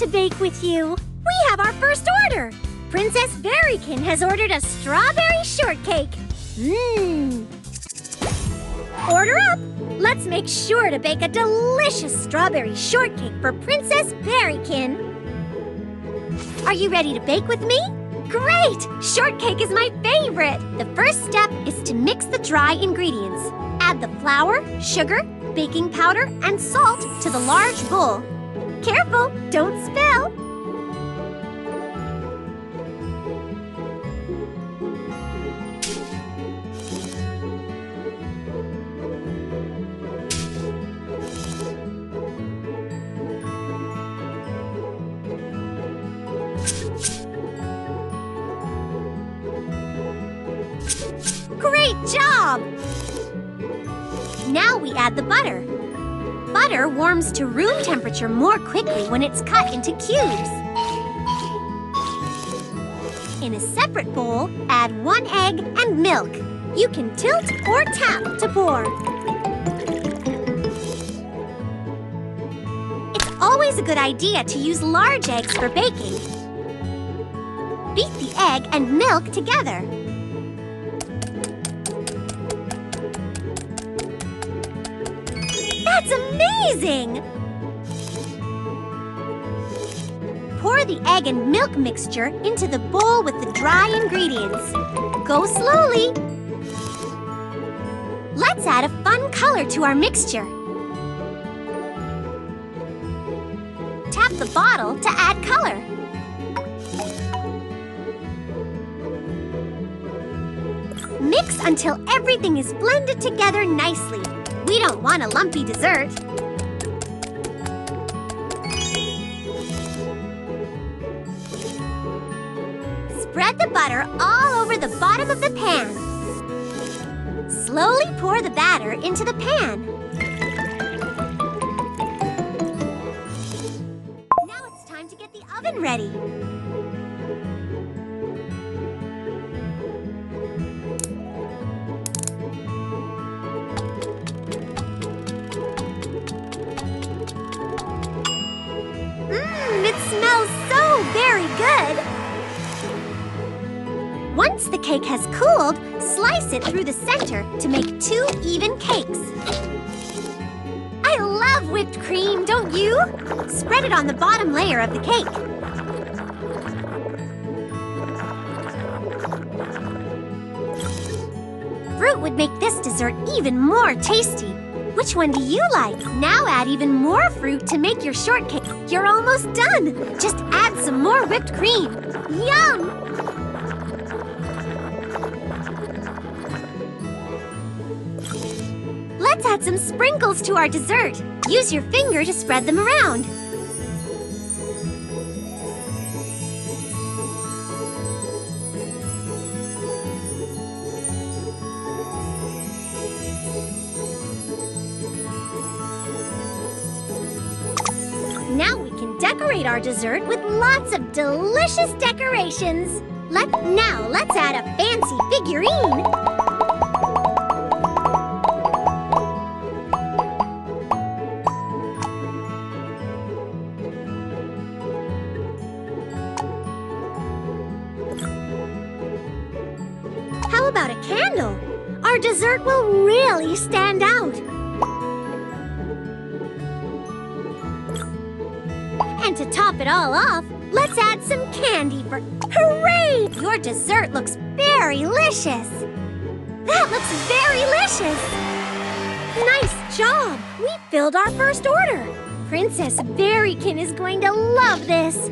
to bake with you. We have our first order. Princess Berrykin has ordered a strawberry shortcake. Order up. Let's make sure to bake a delicious strawberry shortcake for Princess Berrykin. Are you ready to bake with me? Great! Shortcake is my favorite. The first step is to mix the dry ingredients. Add the flour, sugar, baking powder, and salt to the large bowl. Careful, don't spill. Great job! Now we add the butter. Butter warms to room temperature more quickly when it's cut into cubes. In a separate bowl, add 1 egg and milk. You can tilt or tap to pour. It's always a good idea to use large eggs for baking. Beat the egg and milk together. That's amazing! Pour the egg and milk mixture into the bowl with the dry ingredients. Go slowly. Let's add a fun color to our mixture. Tap the bottle to add color. Mix until everything is blended together nicely. We don't want a lumpy dessert. Spread the butter all over the bottom of the pan. Slowly pour the batter into the pan. Now it's time to get the oven ready. It smells so very good! Once the cake has cooled, slice it through the center to make 2 even cakes. I love whipped cream, don't you? Spread it on the bottom layer of the cake. Fruit would make this dessert even more tasty. Which one do you like? Now add even more fruit to make your shortcake. You're almost done. Just add some more whipped cream. Yum! Let's add some sprinkles to our dessert. Use your finger to spread them around. Now we can decorate our dessert with lots of delicious decorations. Let's add a fancy figurine. How about a candle? Our dessert will really stand out. And to top it all off, let's add some candy for... Hooray! Your dessert looks very delicious. That looks very delicious. Nice job! We filled our first order. Princess Berrykin is going to love this.